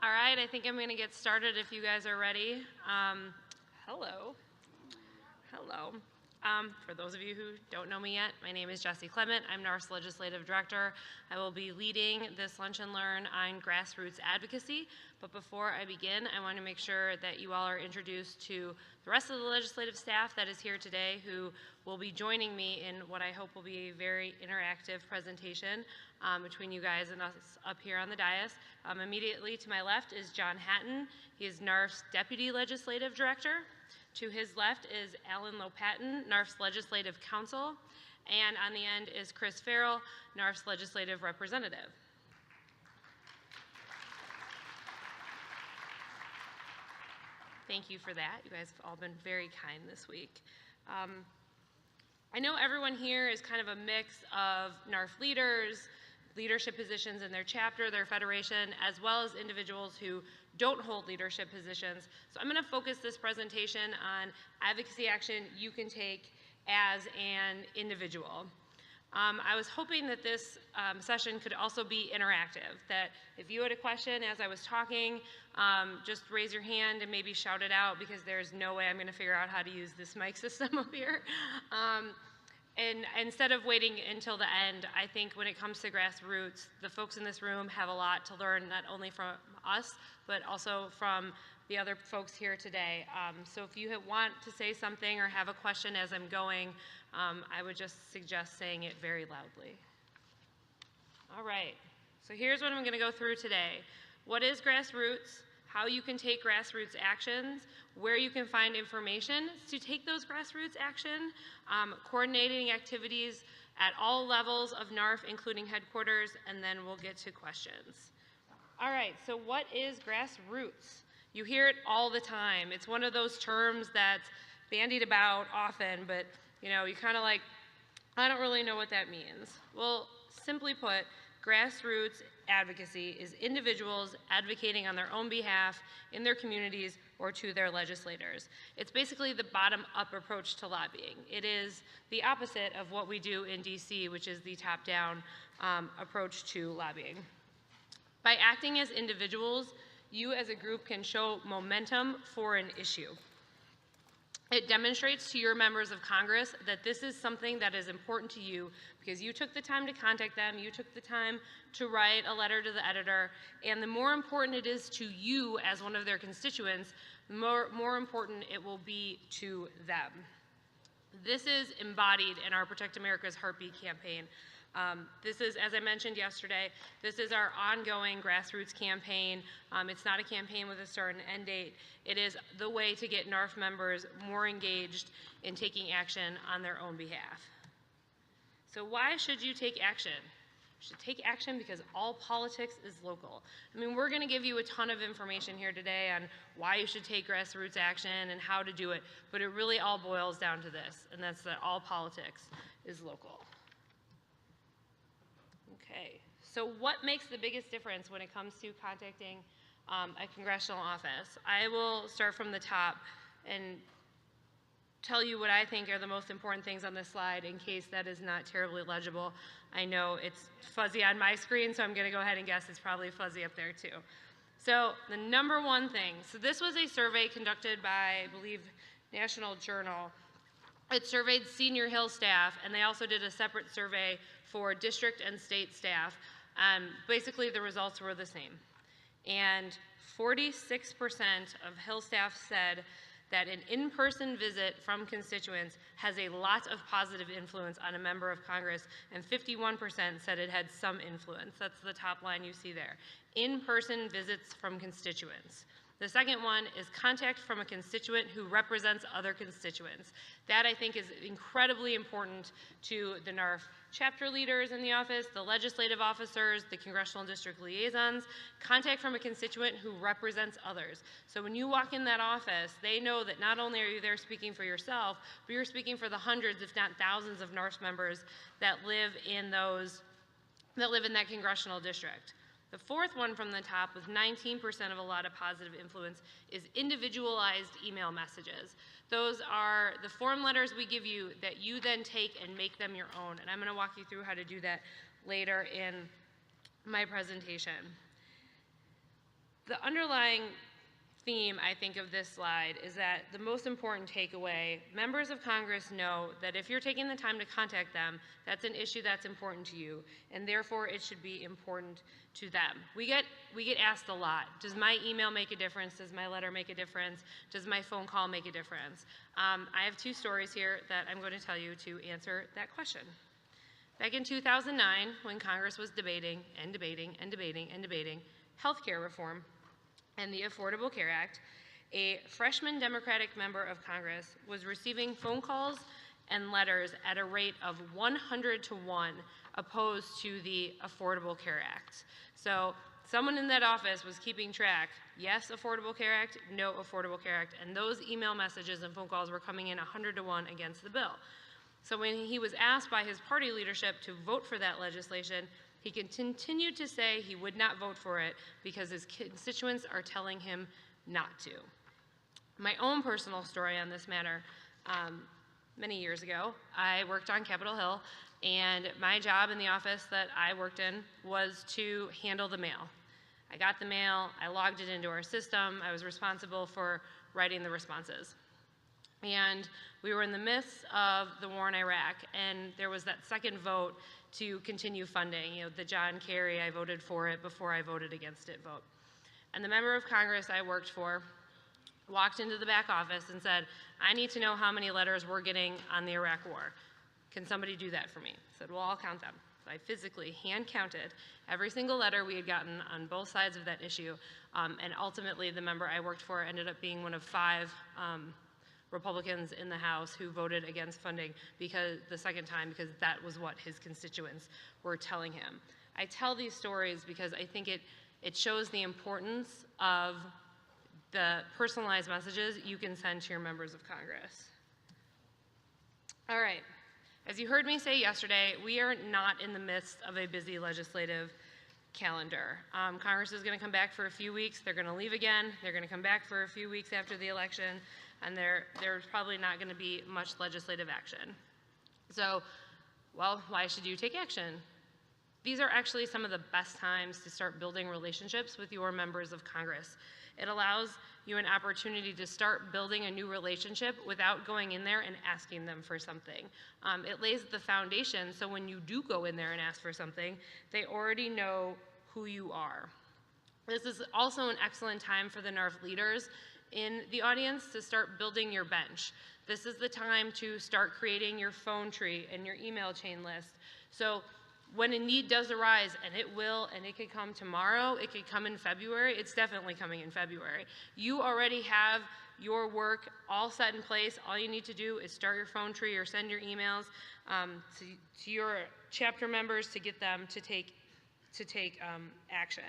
All right, I think I'm going to get started if you guys are ready. Hello. Hello. For those of you who don't know me yet, my name is Jessie Clement. I'm NARFE's Legislative Director. I will be leading this Lunch and Learn on grassroots advocacy. But before I begin, I want to make sure that you all are introduced to the rest of the legislative staff that is here today who will be joining me in what I hope will be a very interactive presentation between you guys and us up here on the dais. Immediately to my left is John Hatton. He is NARFE's Deputy Legislative Director. To his left is Alan Lopatin, NARFE's Legislative Counsel, and on the end is Chris Farrell, NARFE's Legislative Representative. Thank you for that. You guys have all been very kind this week. I know everyone here is kind of a mix of NARFE leaders, leadership positions in their chapter, their federation, as well as individuals who don't hold leadership positions. So I'm going to focus this presentation on advocacy action you can take as an individual. I was hoping that this session could also be interactive, that if you had a question as I was talking, just raise your hand and maybe shout it out, because there's no way I'm going to figure out how to use this mic system up here. And instead of waiting until the end, I think when it comes to grassroots, the folks in this room have a lot to learn, not only from us, but also from the other folks here today. So if you want to say something or have a question as I'm going, I would just suggest saying it very loudly. All right, so here's what I'm going to go through today. What is grassroots? How you can take grassroots actions, where you can find information to take those grassroots action, coordinating activities at all levels of NARFE, including headquarters, and then we'll get to questions. All right, so what is grassroots? You hear it all the time. It's one of those terms that's bandied about often, but you kind of like, I don't really know what that means. Well, simply put, grassroots advocacy is individuals advocating on their own behalf in their communities or to their legislators. It's basically the bottom-up approach to lobbying. It is the opposite of what we do in DC, which is the top-down approach to lobbying. By acting as individuals, you as a group can show momentum for an issue. It demonstrates to your members of Congress that this is something that is important to you because you took the time to contact them, you took the time to write a letter to the editor, and the more important it is to you as one of their constituents, the more important it will be to them. This is embodied in our Protect America's Heartbeat campaign. This is, as I mentioned yesterday, this is our ongoing grassroots campaign. It's not a campaign with a start and end date. It is the way to get NARFE members more engaged in taking action on their own behalf. So why should you take action? You should take action because all politics is local. I mean, we're going to give you a ton of information here today on why you should take grassroots action and how to do it, but it really all boils down to this, and that's that all politics is local. Okay, so what makes the biggest difference when it comes to contacting a congressional office? I will start from the top and tell you what I think are the most important things on this slide in case that is not terribly legible. I know it's fuzzy on my screen, so I'm going to go ahead and guess it's probably fuzzy up there too. So the number one thing, so this was a survey conducted by, I believe, National Journal. It surveyed senior Hill staff, and they also did a separate survey for district and state staff. Basically, the results were the same. And 46% of Hill staff said that an in-person visit from constituents has a lot of positive influence on a member of Congress, and 51% said it had some influence. That's the top line you see there. In-person visits from constituents. The second one is contact from a constituent who represents other constituents. That, I think, is incredibly important to the NARFE chapter leaders in the office, the legislative officers, the congressional district liaisons. Contact from a constituent who represents others. So when you walk in that office, they know that not only are you there speaking for yourself, but you're speaking for the hundreds, if not thousands, of NARFE members that live in that congressional district. The fourth one from the top, with 19% of a lot of positive influence, is individualized email messages. Those are the form letters we give you that you then take and make them your own. And I'm going to walk you through how to do that later in my presentation. The underlying theme, I think, of this slide is that the most important takeaway, members of Congress know that if you're taking the time to contact them, that's an issue that's important to you, and therefore it should be important to them. We get asked a lot, does my email make a difference? Does my letter make a difference? Does my phone call make a difference? I have two stories here that I'm going to tell you to answer that question. Back in 2009, when Congress was debating healthcare reform and the Affordable Care Act, a freshman Democratic member of Congress was receiving phone calls and letters at a rate of 100 to 1 opposed to the Affordable Care Act. So someone in that office was keeping track, yes, Affordable Care Act, no Affordable Care Act, and those email messages and phone calls were coming in 100 to 1 against the bill. So when he was asked by his party leadership to vote for that legislation, he continued to say he would not vote for it because his constituents are telling him not to. My own personal story on this matter, many years ago, I worked on Capitol Hill, and my job in the office that I worked in was to handle the mail. I got the mail, I logged it into our system, I was responsible for writing the responses. And we were in the midst of the war in Iraq, and there was that second vote to continue funding, the John Kerry, I voted for it before I voted against it vote. And the member of Congress I worked for walked into the back office and said, I need to know how many letters we're getting on the Iraq war. Can somebody do that for me? I said, well, I'll count them. So I physically hand counted every single letter we had gotten on both sides of that issue, and ultimately the member I worked for ended up being one of 5 Republicans in the House who voted against funding the second time because that was what his constituents were telling him. I tell these stories because I think it shows the importance of the personalized messages you can send to your members of Congress. All right, as you heard me say yesterday, we are not in the midst of a busy legislative calendar. Congress is going to come back for a few weeks, they're going to leave again, they're going to come back for a few weeks after the election, and there's probably not going to be much legislative action. So, well, why should you take action? These are actually some of the best times to start building relationships with your members of Congress. It allows you an opportunity to start building a new relationship without going in there and asking them for something. It lays the foundation so when you do go in there and ask for something, they already know who you are. This is also an excellent time for the NARFE leaders in the audience to start building your bench. This is the time to start creating your phone tree and your email chain list. So when a need does arise, and it will, and it could come tomorrow, it could come in February, it's definitely coming in February. You already have your work all set in place. All you need to do is start your phone tree or send your emails to your chapter members to get them to take action.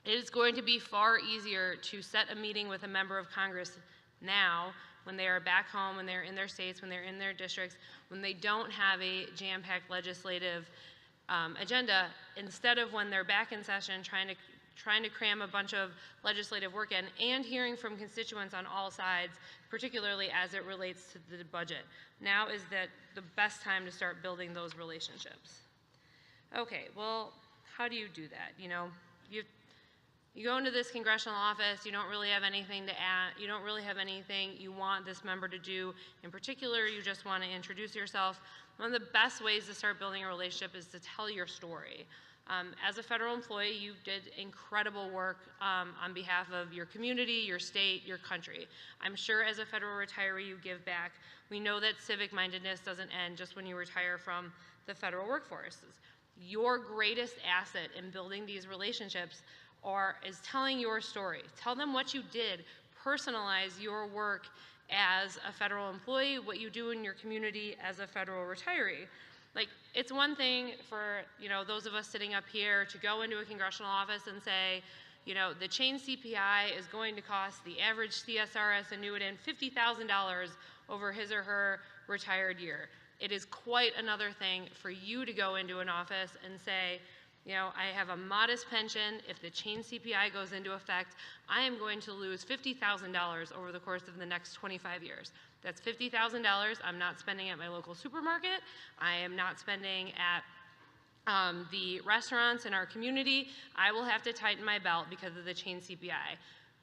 It is going to be far easier to set a meeting with a member of Congress now when they are back home, when they're in their states, when they're in their districts, when they don't have a jam-packed legislative agenda, instead of when they're back in session trying to cram a bunch of legislative work in and hearing from constituents on all sides, particularly as it relates to the budget. Now is the best time to start building those relationships. Okay, well, how do you do that? You go into this congressional office, you don't really have anything to add, you don't really have anything you want this member to do. In particular, you just want to introduce yourself. One of the best ways to start building a relationship is to tell your story. As a federal employee, you did incredible work on behalf of your community, your state, your country. I'm sure as a federal retiree, you give back. We know that civic-mindedness doesn't end just when you retire from the federal workforce. Your greatest asset in building these relationships is telling your story. Tell them what you did. Personalize your work as a federal employee, what you do in your community as a federal retiree. Like, it's one thing for, those of us sitting up here to go into a congressional office and say, the chain CPI is going to cost the average CSRS annuitant $50,000 over his or her retired year. It is quite another thing for you to go into an office and say, I have a modest pension. If the chain CPI goes into effect, I am going to lose $50,000 over the course of the next 25 years. That's $50,000 I'm not spending at my local supermarket. I am not spending at The restaurants in our community, I will have to tighten my belt because of the chain CPI.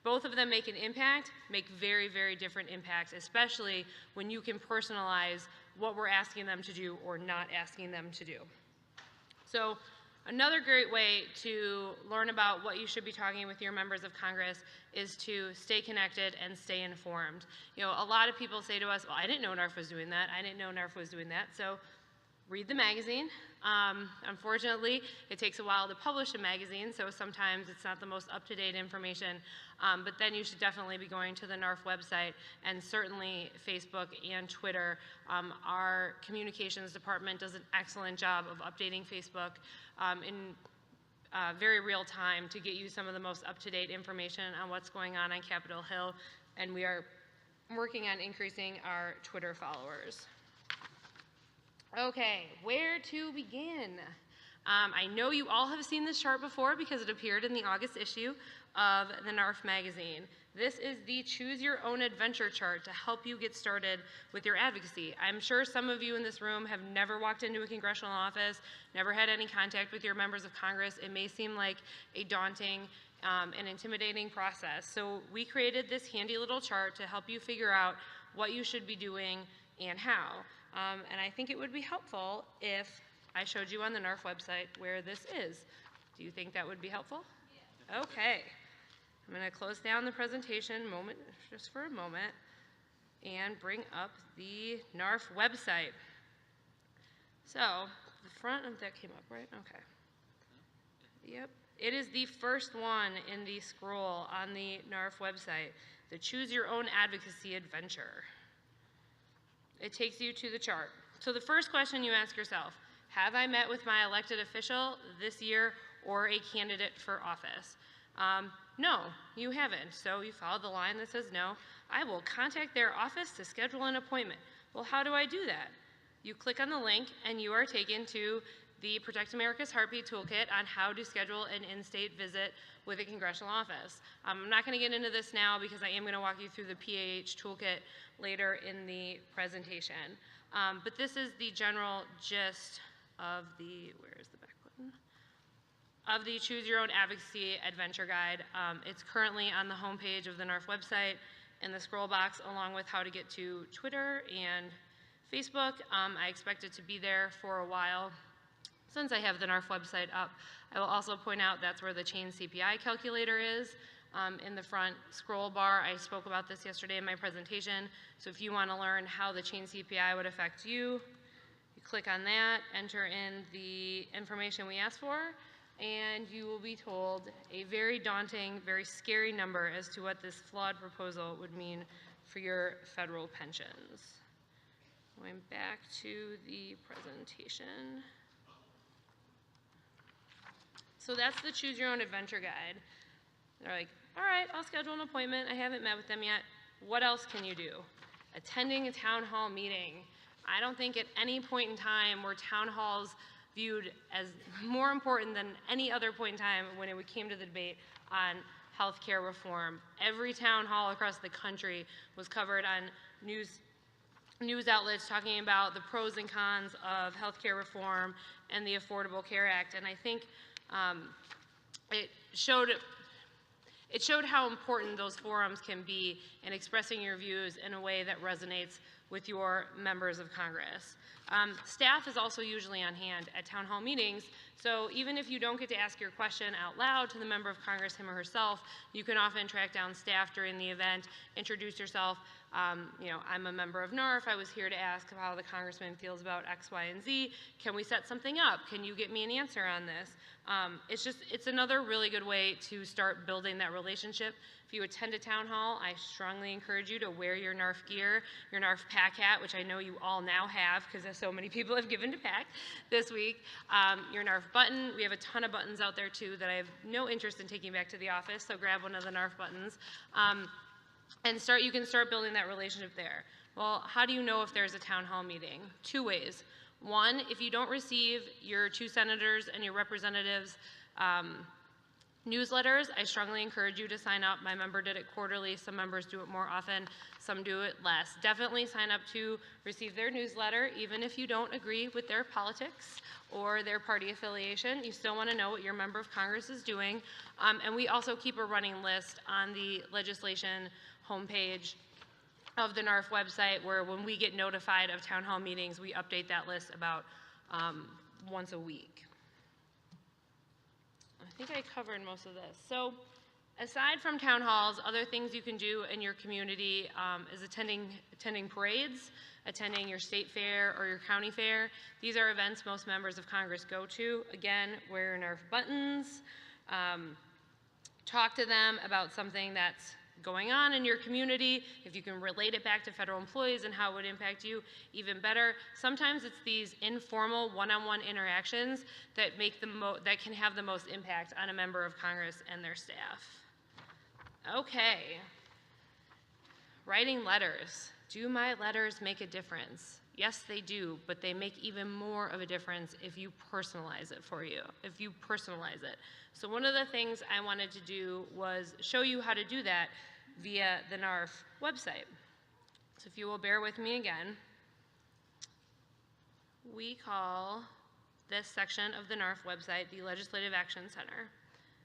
Both of them make an impact, make very, very different impacts, especially when you can personalize what we're asking them to do or not asking them to do. So another great way to learn about what you should be talking with your members of Congress is to stay connected and stay informed. You know, a lot of people say to us, well, I didn't know NARFE was doing that. I didn't know NARFE was doing that. So read the magazine. Unfortunately, it takes a while to publish a magazine, so sometimes it's not the most up-to-date information, but then you should definitely be going to the NARFE website and certainly Facebook and Twitter. Our communications department does an excellent job of updating Facebook in very real time to get you some of the most up-to-date information on what's going on Capitol Hill, and we are working on increasing our Twitter followers. Okay, where to begin? I know you all have seen this chart before because it appeared in the August issue of the NARFE magazine. This is the Choose Your Own Adventure chart to help you get started with your advocacy. I'm sure some of you in this room have never walked into a congressional office, never had any contact with your members of Congress. It may seem like a daunting and intimidating process. So we created this handy little chart to help you figure out what you should be doing and how. And I think it would be helpful if I showed you on the NARFE website where this is. Do you think that would be helpful? Yeah. Okay. I'm going to close down the presentation just for a moment and bring up the NARFE website. So the front of that came up, right? Okay. Yep. It is the first one in the scroll on the NARFE website, the Choose Your Own Advocacy Adventure. It takes you to the chart. So the first question you ask yourself, have I met with my elected official this year or a candidate for office? No, you haven't. So you follow the line that says no. I will contact their office to schedule an appointment. Well, how do I do that? You click on the link and you are taken to the Protect America's Heartbeat Toolkit on how to schedule an in-state visit with a congressional office. I'm not going to get into this now because I am going to walk you through the PAH Toolkit later in the presentation. But this is the general gist of the, where is the back button? Of the Choose Your Own Advocacy Adventure Guide. It's currently on the homepage of the NARFE website in the scroll box along with how to get to Twitter and Facebook. I expect it to be there for a while. Since I have the NARFE website up, I will also point out that's where the chain CPI calculator is. In the front scroll bar, I spoke about this yesterday in my presentation. So if you want to learn how the chain CPI would affect you, you click on that, enter in the information we asked for, and you will be told a very daunting, very scary number as to what this flawed proposal would mean for your federal pensions. Going back to the presentation. So that's the Choose Your Own Adventure Guide. They're like, all right, I'll schedule an appointment. I haven't met with them yet. What else can you do? Attending a town hall meeting. I don't think at any point in time were town halls viewed as more important than any other point in time when it came to the debate on healthcare reform. Every town hall across the country was covered on news outlets talking about the pros and cons of healthcare reform and the Affordable Care Act. And I think it showed how important those forums can be in expressing your views in a way that resonates with your members of Congress. Staff is also usually on hand at town hall meetings, so even if you don't get to ask your question out loud to the member of Congress, him or herself, you can often track down staff during the event, introduce yourself. I'm a member of NARFE. I was here to ask how the congressman feels about X, Y, and Z. Can we set something up? Can you get me an answer on this? It's another really good way to start building that relationship. If you attend a town hall, I strongly encourage you to wear your NARFE gear, your NARFE PAC hat, which I know you all now have because so many people have given to PAC this week. Your NARFE button. We have a ton of buttons out there too that I have no interest in taking back to the office, so grab one of the NARFE buttons. And you can start building that relationship there. Well, how do you know if there's a town hall meeting? Two ways. One, if you don't receive your 2 senators and your representatives Newsletters, I strongly encourage you to sign up. My member did it quarterly. Some members do it more often. Some do it less. Definitely sign up to receive their newsletter, even if you don't agree with their politics or their party affiliation. You still want to know what your member of Congress is doing. And we also keep a running list on the legislation homepage of the NARFE website, where when we get notified of town hall meetings, we update that list about once a week. I think I covered most of this. So aside from town halls, other things you can do in your community is attending parades, attending your state fair or your county fair. These are events most members of Congress go to. Again, wear NARFE buttons, talk to them about something that's going on in your community. If you can relate it back to federal employees and how it would impact you, even better. Sometimes it's these informal one-on-one interactions that that can have the most impact on a member of Congress and their staff. Okay, writing letters. Do my letters make a difference? Yes, they do, but they make even more of a difference if you personalize it for you, if you personalize it. So one of the things I wanted to do was show you how to do that via the NARFE website. So if you will bear with me again, we call this section of the NARFE website the Legislative Action Center.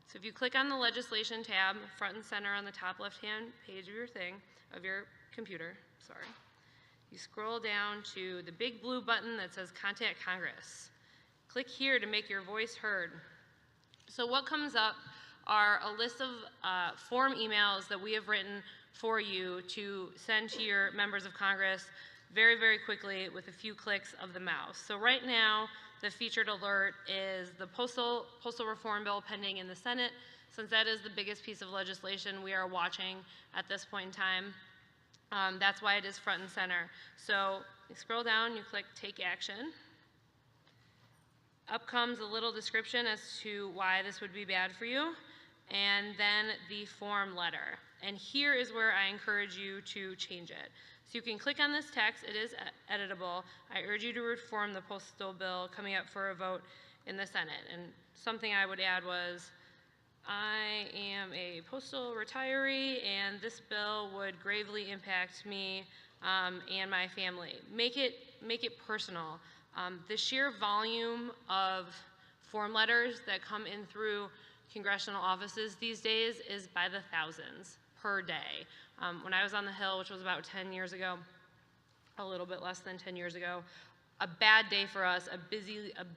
So if you click on the legislation tab, front and center on the top left-hand page of your computer, you scroll down to the big blue button that says Contact Congress. Click here to make your voice heard. So what comes up are a list of form emails that we have written for you to send to your members of Congress very, very quickly with a few clicks of the mouse. So right now, the featured alert is the postal reform bill pending in the Senate. Since that is the biggest piece of legislation we are watching at this point in time, that's why it is front and center. So you scroll down, you click Take Action. Up comes a little description as to why this would be bad for you, and then the form letter. And here is where I encourage you to change it. So you can click on this text, it is editable. I urge you to reform the postal bill coming up for a vote in the Senate. And something I would add was, I am a postal retiree and this bill would gravely impact me and my family. Make it personal. The sheer volume of form letters that come in through congressional offices these days is by the thousands per day. When I was on the Hill, which was about 10 years ago, a little bit less than 10 years ago, a bad day for us, a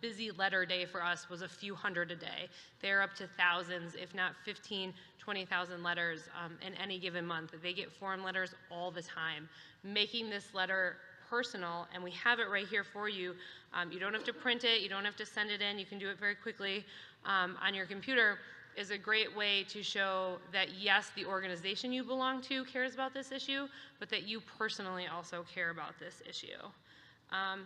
busy letter day for us was a few hundred a day. They're up to thousands, if not 15, 20,000 letters in any given month. They get form letters all the time. Making this letter personal, and we have it right here for you. You don't have to print it, you don't have to send it in, you can do it very quickly on your computer, is a great way to show that yes, the organization you belong to cares about this issue, but that you personally also care about this issue.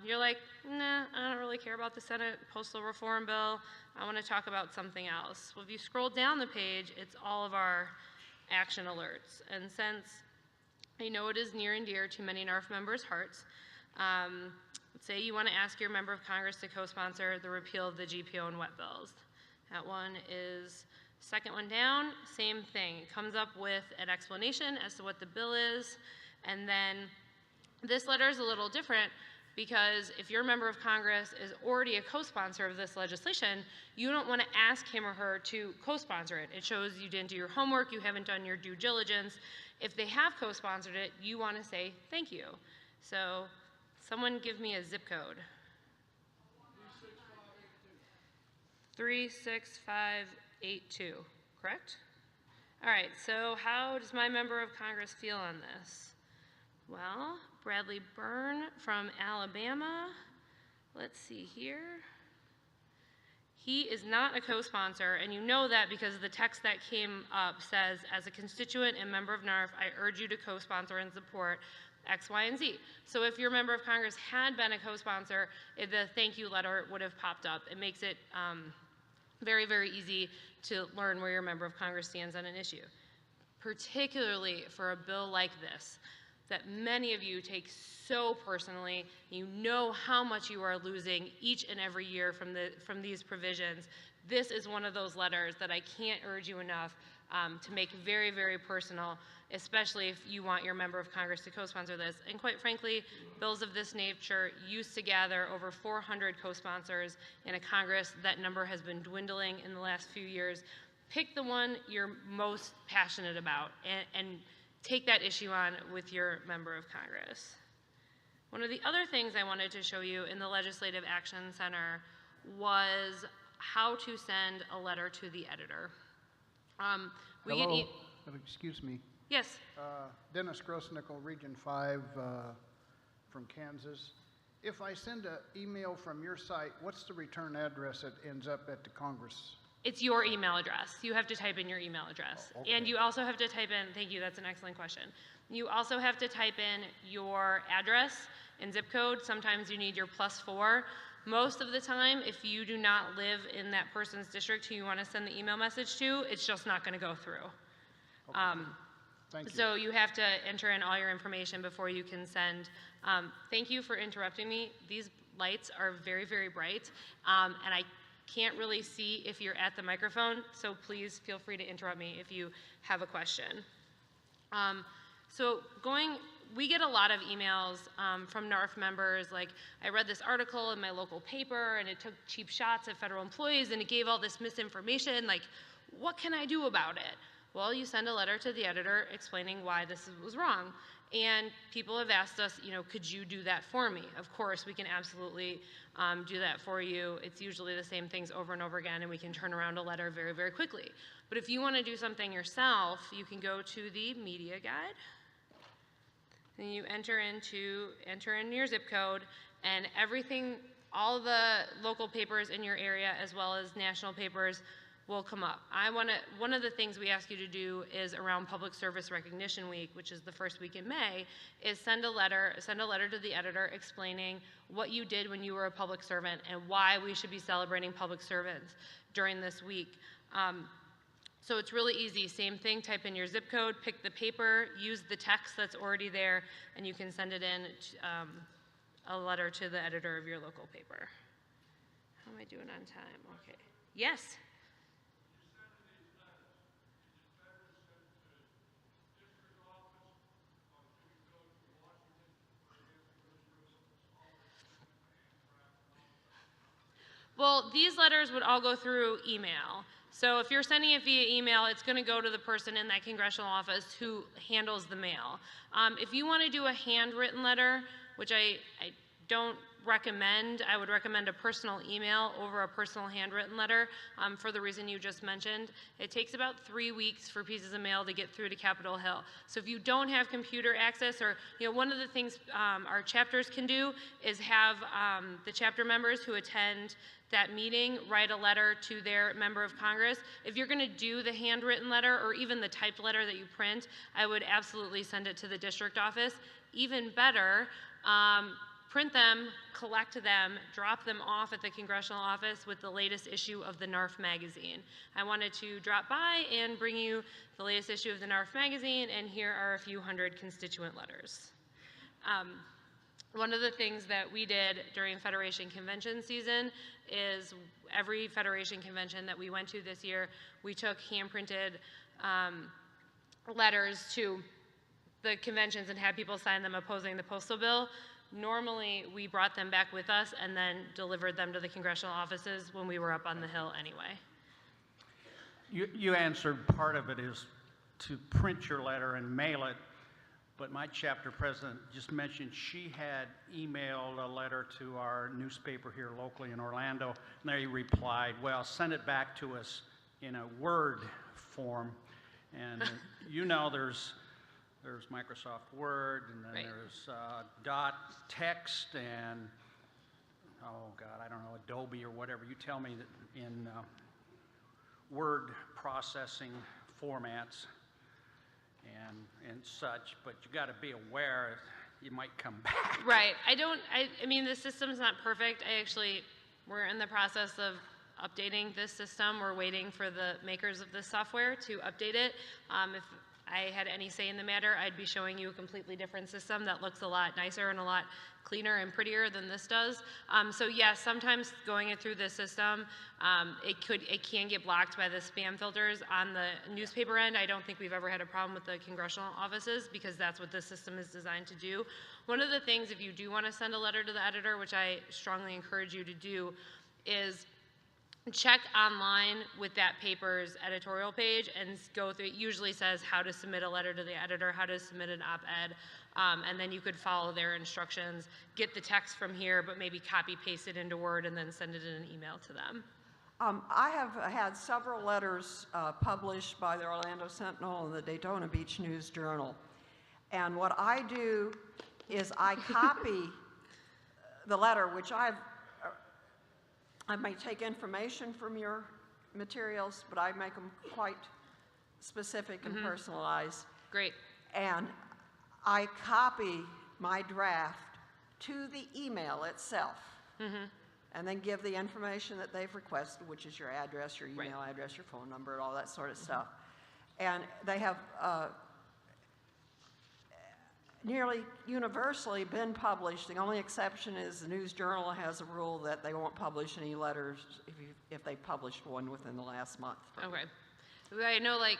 You're like, nah, I don't really care about the Senate postal reform bill. I want to talk about something else. Well, if you scroll down the page, it's all of our action alerts. And since I know it is near and dear to many NARFE members' hearts, let's say you want to ask your member of Congress to co-sponsor the repeal of the GPO and wet bills. That one is second one down, same thing. It comes up with an explanation as to what the bill is, and then this letter is a little different because if your member of Congress is already a co-sponsor of this legislation, you don't want to ask him or her to co-sponsor it. It shows you didn't do your homework, you haven't done your due diligence. If they have co-sponsored it, you want to say thank you. So someone give me a zip code. 36582, correct? All right, so how does my member of Congress feel on this? Well, Bradley Byrne from Alabama, let's see here. He is not a co-sponsor, and you know that because the text that came up says, as a constituent and member of NARFE, I urge you to co-sponsor and support X, Y, and Z. So if your member of Congress had been a co-sponsor, the thank you letter would have popped up. It makes it very, very easy to learn where your member of Congress stands on an issue, particularly for a bill like this that many of you take so personally. You know how much you are losing each and every year from these provisions. This is one of those letters that I can't urge you enough to make very, very personal, especially if you want your member of Congress to co-sponsor this. And quite frankly, bills of this nature used to gather over 400 co-sponsors in a Congress. That number has been dwindling in the last few years. Pick the one you're most passionate about and take that issue on with your member of Congress. One of the other things I wanted to show you in the Legislative Action Center was how to send a letter to the editor. Hello, excuse me. Yes. Dennis Grossnickel, Region 5 from Kansas. If I send an email from your site, what's the return address that ends up at the Congress? It's your email address. You have to type in your email address. Oh, okay. And you also have to type in, thank you, that's an excellent question. You also have to type in your address and zip code. Sometimes you need your +4. Most of the time, if you do not live in that person's district who you want to send the email message to, it's just not going to go through. Okay. Thank you. So you have to enter in all your information before you can send. Thank you for interrupting me. These lights are very, very bright, and I can't really see if you're at the microphone, so please feel free to interrupt me if you have a question. We get a lot of emails from NARFE members, like, I read this article in my local paper and it took cheap shots at federal employees and it gave all this misinformation, like, what can I do about it? Well, you send a letter to the editor explaining why this was wrong. And people have asked us, could you do that for me? Of course, we can absolutely do that for you. It's usually the same things over and over again, and we can turn around a letter very, very quickly. But if you want to do something yourself, you can go to the media guide, and you enter in your zip code, and everything, all the local papers in your area, as well as national papers, will come up. One of the things we ask you to do is around Public Service Recognition Week, which is the first week in May, is send a letter to the editor explaining what you did when you were a public servant and why we should be celebrating public servants during this week. So it's really easy. Same thing, type in your zip code, pick the paper, use the text that's already there, and you can send it in a letter to the editor of your local paper. How am I doing on time? Okay. Yes? Well, these letters would all go through email. So if you're sending it via email, it's going to go to the person in that congressional office who handles the mail. If you want to do a handwritten letter, which I don't recommend, I would recommend a personal email over a personal handwritten letter for the reason you just mentioned. It takes about 3 weeks for pieces of mail to get through to Capitol Hill. So if you don't have computer access, or one of the things our chapters can do is have the chapter members who attend that meeting write a letter to their member of Congress. If you're going to do the handwritten letter or even the typed letter that you print, I would absolutely send it to the district office. Even better, print them, collect them, drop them off at the congressional office with the latest issue of the NARFE magazine. I wanted to drop by and bring you the latest issue of the NARFE magazine, and here are a few hundred constituent letters. One of the things that we did during Federation Convention season is every Federation Convention that we went to this year, we took hand-printed letters to the conventions and had people sign them opposing the postal bill. Normally, we brought them back with us and then delivered them to the congressional offices when we were up on the Hill anyway. You answered part of it is to print your letter and mail it, but my chapter president just mentioned she had emailed a letter to our newspaper here locally in Orlando, and they replied, well, send it back to us in a Word form. And there's Microsoft Word, and then there's dot text, and oh God, I don't know, Adobe or whatever. You tell me that in word processing formats and such, but you got to be aware you might come back. Right. I mean, the system's not perfect. We're in the process of updating this system. We're waiting for the makers of this software to update it. If I had any say in the matter, I'd be showing you a completely different system that looks a lot nicer and a lot cleaner and prettier than this does. So yes, sometimes going it through this system, it can get blocked by the spam filters on the newspaper end. I don't think we've ever had a problem with the congressional offices because that's what this system is designed to do. One of the things, if you do want to send a letter to the editor, which I strongly encourage you to do, is check online with that paper's editorial page and go through. It usually says how to submit a letter to the editor, how to submit an op-ed, and then you could follow their instructions, get the text from here, but maybe copy paste it into Word and then send it in an email to them. I have had several letters published by the Orlando Sentinel and the Daytona Beach News Journal. And what I do is I copy the letter, which I may take information from your materials, but I make them quite specific and personalized. Great. And I copy my draft to the email itself. And then give the information that they've requested, which is your address, your email address, your phone number, all that sort of stuff. And they have nearly universally been published. The only exception is the News Journal has a rule that they won't publish any letters if they published one within the last month. Okay. I know, like,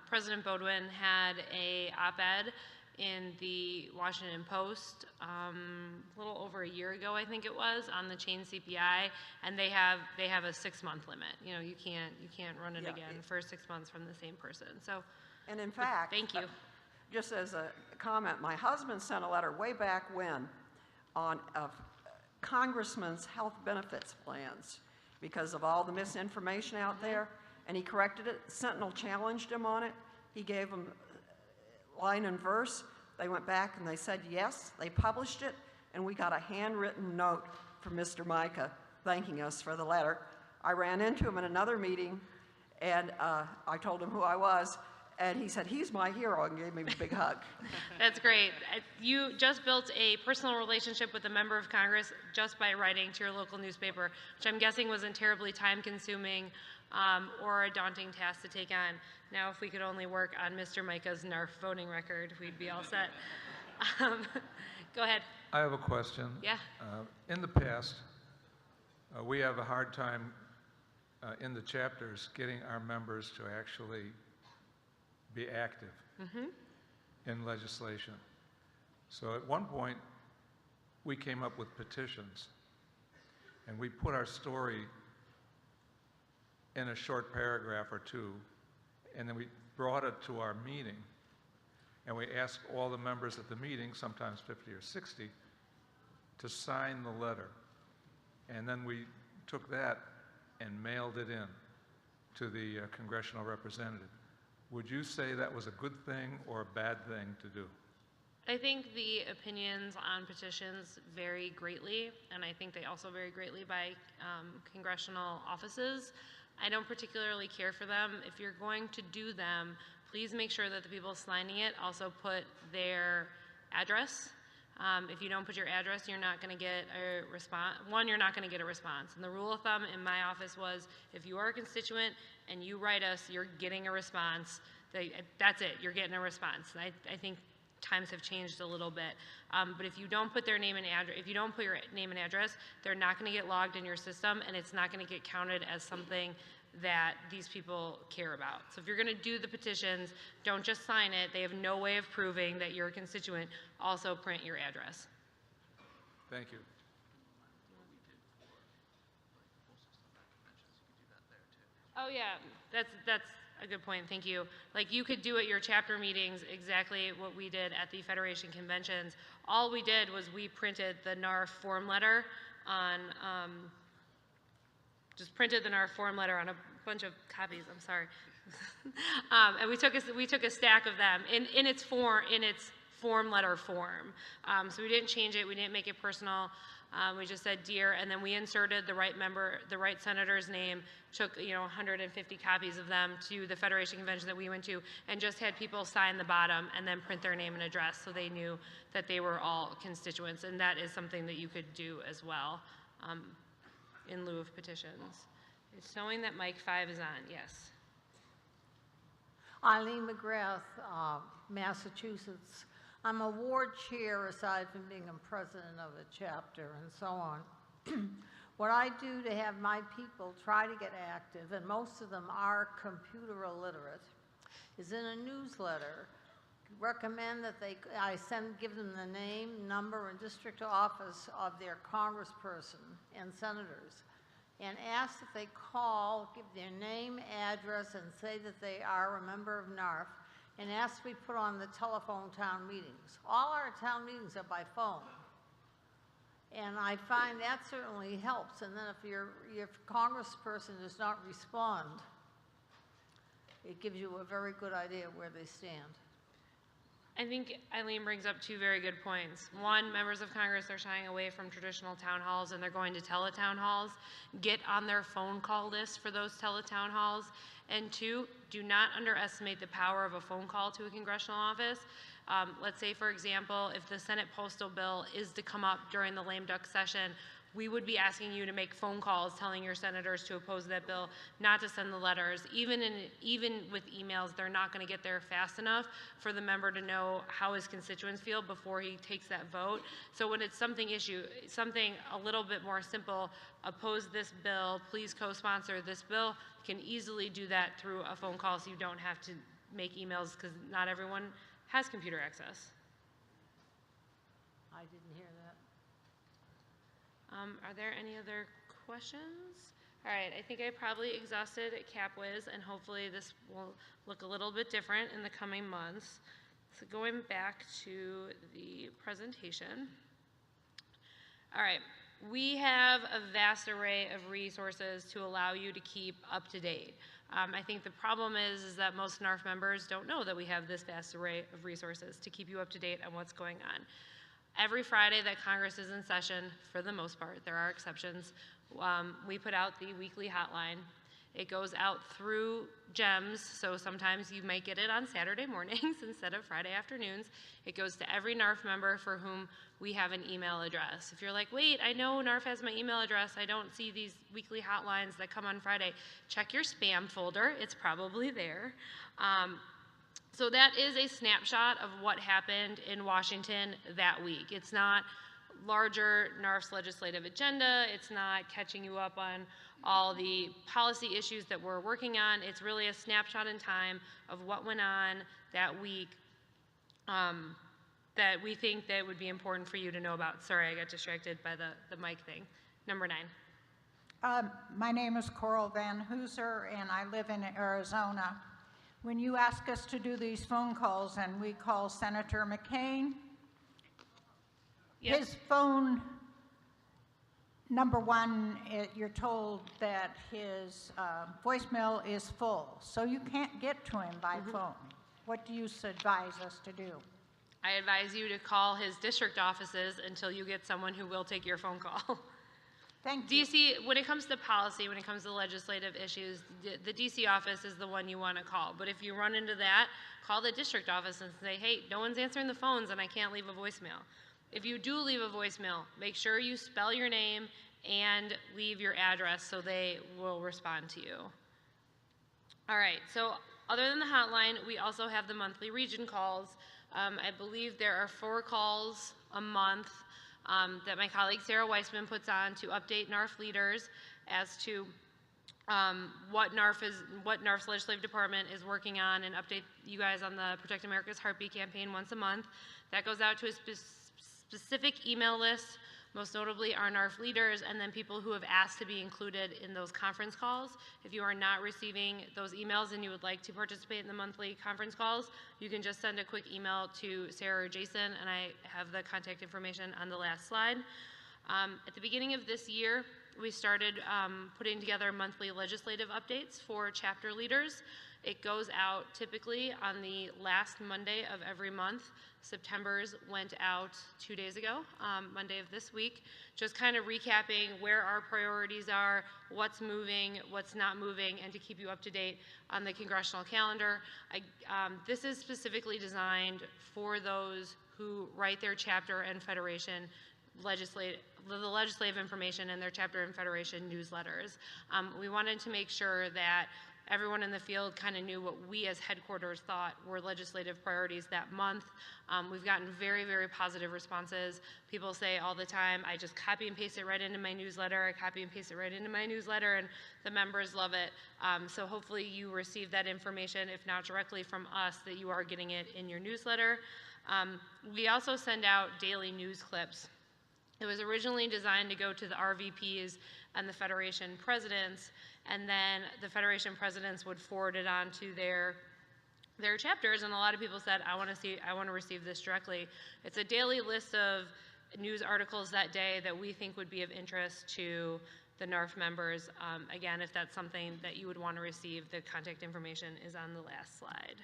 President Bodwin had a op-ed in the Washington Post a little over a year ago, I think it was, on the chain CPI, and they have a 6-month limit. You know, you can't run it again for 6 months from the same person. So, and in fact, thank you. Just as a comment, my husband sent a letter way back when on a congressman's health benefits plans because of all the misinformation out there, and he corrected it. Sentinel challenged him on it. He gave him line and verse. They went back and they said yes. They published it, and we got a handwritten note from Mr. Micah thanking us for the letter. I ran into him in another meeting, and I told him who I was. And he said, he's my hero, and gave me a big hug. That's great. You just built a personal relationship with a member of Congress just by writing to your local newspaper, which I'm guessing wasn't terribly time-consuming or a daunting task to take on. Now, if we could only work on Mr. Micah's NARFE voting record, we'd be all set. Go ahead. I have a question. Yeah. In the past, we have a hard time in the chapters getting our members to actually be active in legislation. So at one point, we came up with petitions, and we put our story in a short paragraph or two, and then we brought it to our meeting, and we asked all the members at the meeting, sometimes 50 or 60, to sign the letter. And then we took that and mailed it in to the congressional representative. Would you say that was a good thing or a bad thing to do? I think the opinions on petitions vary greatly, and I think they also vary greatly by congressional offices. I don't particularly care for them. If you're going to do them, please make sure that the people signing it also put their address. If you don't put your address, you're not going to get a response. One, you're not going to get a response. And the rule of thumb in my office was, if you are a constituent and you write us, you're getting a response. That's it. You're getting a response. And I think times have changed a little bit. But if you don't put their name and address, if you don't put your name and address, they're not going to get logged in your system, and it's not going to get counted as something that these people care about. So if you're going to do the petitions, don't just sign it. They have no way of proving that you're a constituent. Also print your address. Thank you. Oh yeah, that's a good point. Thank you. Like, you could do at your chapter meetings exactly what we did at the Federation conventions. All we did was we printed the NARFE form letter on just printed the NARFE form letter on a bunch of copies. I'm sorry, and we took a stack of them in its form letter form. So we didn't change it. We didn't make it personal. We just said dear, and then we inserted the right senator's name. Took 150 copies of them to the Federation convention that we went to, and just had people sign the bottom and then print their name and address, so they knew that they were all constituents. And that is something that you could do as well. In lieu of petitions. It's showing that mic 5 is on, yes. Eileen McGrath, Massachusetts. I'm a ward chair aside from being a president of a chapter and so on. What I do to have my people try to get active, and most of them are computer illiterate, is in a newsletter. Recommend that give them the name, number, and district office of their congressperson and senators, and ask that they call, give their name, address, and say that they are a member of NARFE, and ask to be put on the telephone town meetings. All our town meetings are by phone. And I find that certainly helps. And then if your congressperson does not respond, it gives you a very good idea where they stand. I think Eileen brings up two very good points. One, members of Congress are shying away from traditional town halls and they're going to teletown halls. Get on their phone call list for those teletown halls. And two, do not underestimate the power of a phone call to a congressional office. Let's say, for example, if the Senate postal bill is to come up during the lame duck session, we would be asking you to make phone calls telling your senators to oppose that bill, not to send the letters. Even with emails, they're not going to get there fast enough for the member to know how his constituents feel before he takes that vote. So when it's something a little bit more simple, oppose this bill, please co-sponsor this bill, you can easily do that through a phone call so you don't have to make emails because not everyone has computer access. I didn't hear that. Are there any other questions? All right, I think I probably exhausted CapWiz, and hopefully this will look a little bit different in the coming months. So going back to the presentation. All right, we have a vast array of resources to allow you to keep up to date. I think the problem is that most NARFE members don't know that we have this vast array of resources to keep you up to date on what's going on. Every Friday that Congress is in session, for the most part, there are exceptions, we put out the weekly hotline. It goes out through GEMS, so sometimes you might get it on Saturday mornings instead of Friday afternoons. It goes to every NARFE member for whom we have an email address. If you're like, wait, I know NARFE has my email address, I don't see these weekly hotlines that come on Friday, check your spam folder, it's probably there. So that is a snapshot of what happened in Washington that week. It's not larger NARFE's legislative agenda. It's not catching you up on all the policy issues that we're working on. It's really a snapshot in time of what went on that week that we think that would be important for you to know about. Sorry, I got distracted by the mic thing. Number 9. My name is Coral Van Hooser, and I live in Arizona. When you ask us to do these phone calls and we call Senator McCain, Yes. his phone, number one, you're told that his voicemail is full, so you can't get to him by phone. What do you advise us to do? I advise you to call his district offices until you get someone who will take your phone call. Thank you. DC, when it comes to policy, when it comes to legislative issues, the DC office is the one you want to call. But if you run into that, call the district office and say, hey, no one's answering the phones and I can't leave a voicemail. If you do leave a voicemail, make sure you spell your name and leave your address so they will respond to you. All right, so other than the hotline, we also have the monthly region calls. I believe there are 4 calls a month that my colleague Sarah Weissman puts on to update NARFE leaders as to what NARFE's legislative department is working on, and update you guys on the Protect America's Heartbeat campaign once a month. That goes out to a specific email list, most notably our NARFE leaders, and then people who have asked to be included in those conference calls. If you are not receiving those emails and you would like to participate in the monthly conference calls, you can just send a quick email to Sarah or Jason, and I have the contact information on the last slide. At the beginning of this year, we started putting together monthly legislative updates for chapter leaders. It goes out typically on the last Monday of every month. September's went out 2 days ago, Monday of this week, just kind of recapping where our priorities are, what's moving, what's not moving, and to keep you up to date on the congressional calendar. This is specifically designed for those who write their chapter and federation the legislative information in their chapter and federation newsletters. We wanted to make sure that everyone in the field kind of knew what we as headquarters thought were legislative priorities that month. We've gotten very, very positive responses. People say all the time, I just copy and paste it right into my newsletter. I copy and paste it right into my newsletter, and the members love it. So hopefully you receive that information, if not directly from us, that you are getting it in your newsletter. We also send out daily news clips. It was originally designed to go to the RVPs and the Federation presidents, and then the Federation presidents would forward it on to their chapters, and a lot of people said, I want to receive this directly. It's a daily list of news articles that day that we think would be of interest to the NARFE members. Again, if that's something that you would want to receive, the contact information is on the last slide.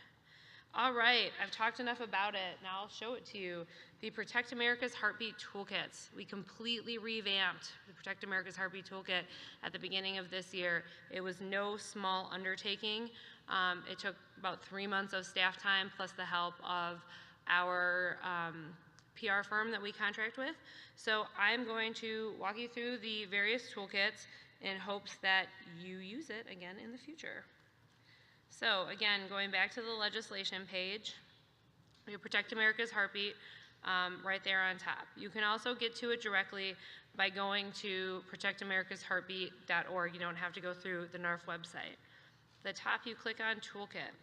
All right, I've talked enough about it. Now I'll show it to you. The Protect America's Heartbeat Toolkits. We completely revamped the Protect America's Heartbeat Toolkit at the beginning of this year. It was no small undertaking. It took about 3 months of staff time plus the help of our PR firm that we contract with. So I'm going to walk you through the various toolkits in hopes that you use it again in the future. So again, going back to the legislation page, you Protect America's Heartbeat right there on top. You can also get to it directly by going to protectamericasheartbeat.org. You don't have to go through the NARFE website. At the top, you click on Toolkit.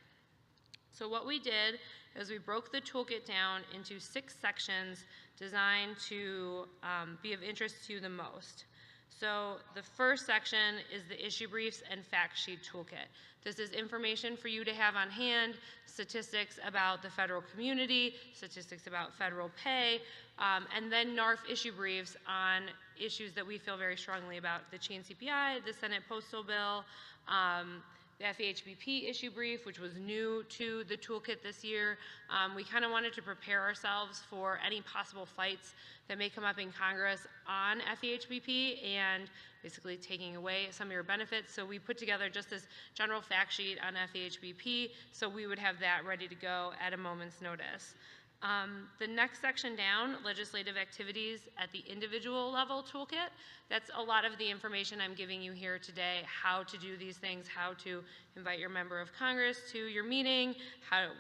So what we did is we broke the toolkit down into 6 sections designed to be of interest to you the most. So the first section is the issue briefs and fact sheet toolkit. This is information for you to have on hand, statistics about the federal community, statistics about federal pay, and then NARFE issue briefs on issues that we feel very strongly about: the chain CPI, the Senate postal bill, the FEHBP issue brief, which was new to the toolkit this year. We kind of wanted to prepare ourselves for any possible fights that may come up in Congress on FEHBP and basically taking away some of your benefits. So we put together just this general fact sheet on FEHBP, so we would have that ready to go at a moment's notice. The next section down, legislative activities at the individual level toolkit, that's a lot of the information I'm giving you here today: how to do these things, how to invite your member of Congress to your meeting,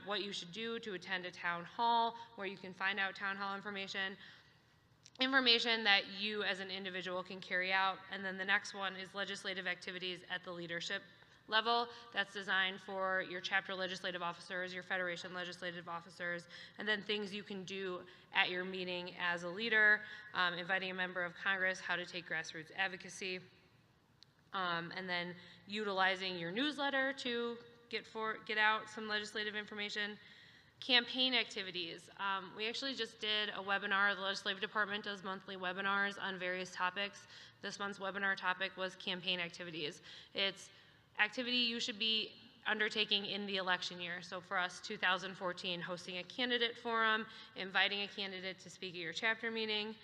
what you should do to attend a town hall, where you can find out town hall information that you as an individual can carry out. And then the next one is legislative activities at the leadership level. That's designed for your chapter legislative officers, your federation legislative officers, and then things you can do at your meeting as a leader, inviting a member of Congress, how to take grassroots advocacy, and then utilizing your newsletter to get out some legislative information. Campaign activities. We actually just did a webinar. The Legislative Department does monthly webinars on various topics. This month's webinar topic was campaign activities. It's activity you should be undertaking in the election year. So for us, 2014, hosting a candidate forum, inviting a candidate to speak at your chapter meeting.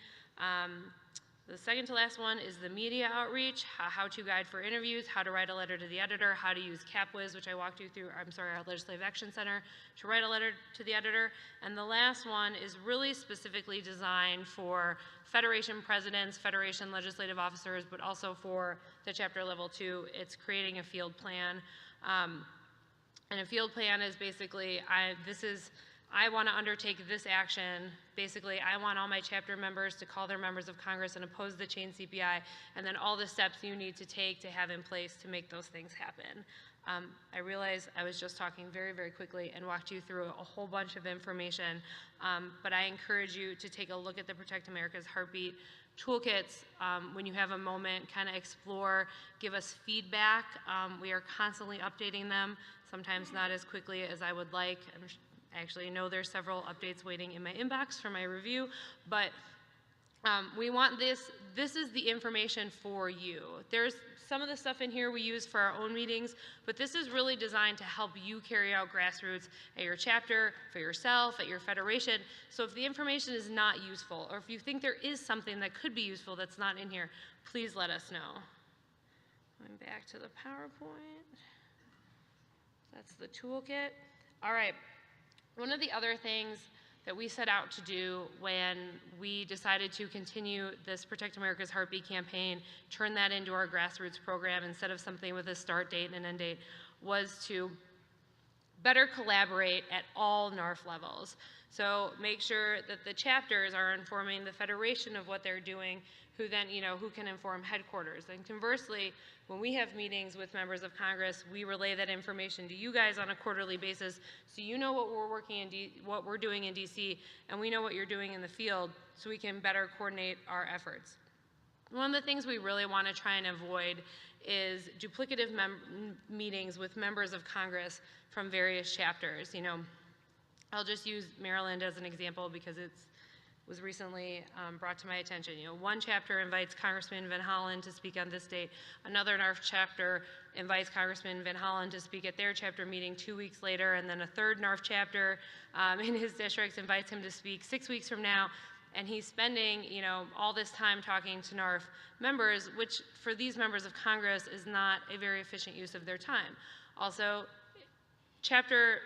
The second to last one is the media outreach, how-to guide for interviews, how to write a letter to the editor, how to use CapWiz, which I walked you through, our Legislative Action Center, to write a letter to the editor. And the last one is really specifically designed for Federation presidents, Federation legislative officers, but also for the chapter level 2. It's creating a field plan. And a field plan is basically, I want to undertake this action. Basically, I want all my chapter members to call their members of Congress and oppose the chain CPI, and then all the steps you need to take to have in place to make those things happen. I realize I was just talking very, very quickly and walked you through a whole bunch of information, but I encourage you to take a look at the Protect America's Heartbeat toolkits when you have a moment. Kind of explore, give us feedback. We are constantly updating them, sometimes not as quickly as I would like. I actually know there's several updates waiting in my inbox for my review, but we want this is the information for you. There's some of the stuff in here we use for our own meetings, but this is really designed to help you carry out grassroots at your chapter, for yourself, at your federation. So if the information is not useful, or if you think there is something that could be useful that's not in here, please let us know. Going back to the PowerPoint. That's the toolkit. All right. One of the other things that we set out to do when we decided to continue this Protect America's Heartbeat campaign, turn that into our grassroots program instead of something with a start date and an end date, was to better collaborate at all NARFE levels. So make sure that the chapters are informing the federation of what they're doing, who then, who can inform headquarters. And conversely, when we have meetings with members of Congress, we relay that information to you guys on a quarterly basis, so you know what we're what we're doing in DC, and we know what you're doing in the field, so we can better coordinate our efforts. One of the things we really want to try and avoid is duplicative meetings with members of Congress from various chapters. I'll just use Maryland as an example because it was recently brought to my attention. One chapter invites Congressman Van Hollen to speak on this date. Another NARFE chapter invites Congressman Van Hollen to speak at their chapter meeting 2 weeks later, and then a third NARFE chapter in his district invites him to speak 6 weeks from now. And he's spending, all this time talking to NARFE members, which for these members of Congress is not a very efficient use of their time. Also, chapter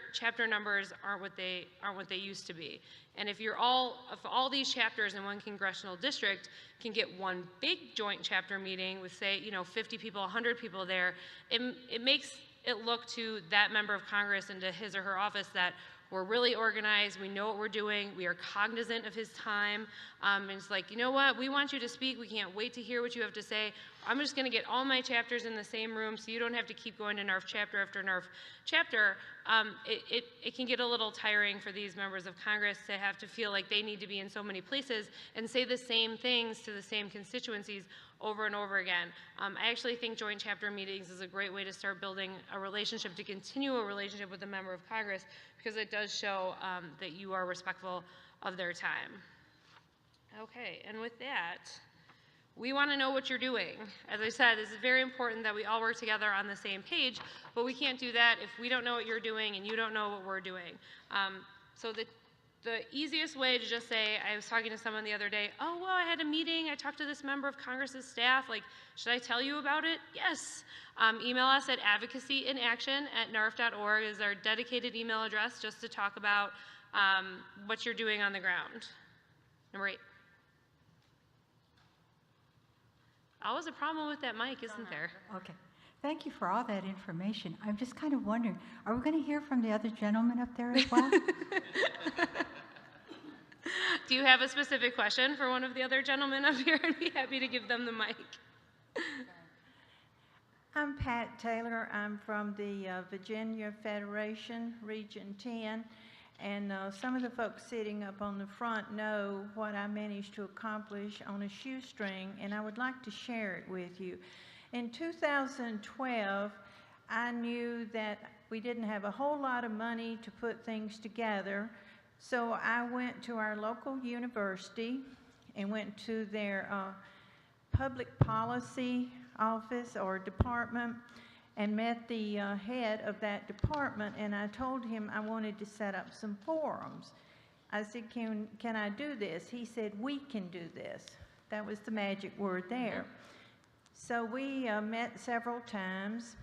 numbers aren't what they used to be. And if all these chapters in one congressional district can get one big joint chapter meeting with, say, 50 people, 100 people there, it makes it look to that member of Congress and to his or her office that we're really organized, we know what we're doing, we are cognizant of his time, and it's like, you know what, we want you to speak, we can't wait to hear what you have to say. I'm just gonna get all my chapters in the same room so you don't have to keep going to NARFE chapter after NARFE chapter. It can get a little tiring for these members of Congress to have to feel like they need to be in so many places and say the same things to the same constituencies over and over again. I actually think joint chapter meetings is a great way to start building a relationship, to continue a relationship with a member of Congress, because it does show that you are respectful of their time. Okay, and with that, we want to know what you're doing. As I said, this is very important that we all work together on the same page, but we can't do that if we don't know what you're doing and you don't know what we're doing. So the easiest way to just say, I was talking to someone the other day, oh, well, I had a meeting, I talked to this member of Congress's staff, like, should I tell you about it? Yes. Email us at advocacyinaction@narfe.org is our dedicated email address, just to talk about what you're doing on the ground. Number 8. Always a problem with that mic, isn't there? Okay. Thank you for all that information. I'm just kind of wondering, are we going to hear from the other gentleman up there as well? Do you have a specific question for one of the other gentlemen up here? I'd be happy to give them the mic. I'm Pat Taylor. I'm from the Virginia Federation, Region 10. And some of the folks sitting up on the front know what I managed to accomplish on a shoestring, and I would like to share it with you. In 2012, I knew that we didn't have a whole lot of money to put things together, so I went to our local university and went to their public policy office or department and met the head of that department, and I told him I wanted to set up some forums. I said, can I do this? He said, we can do this. That was the magic word there. So we met several times,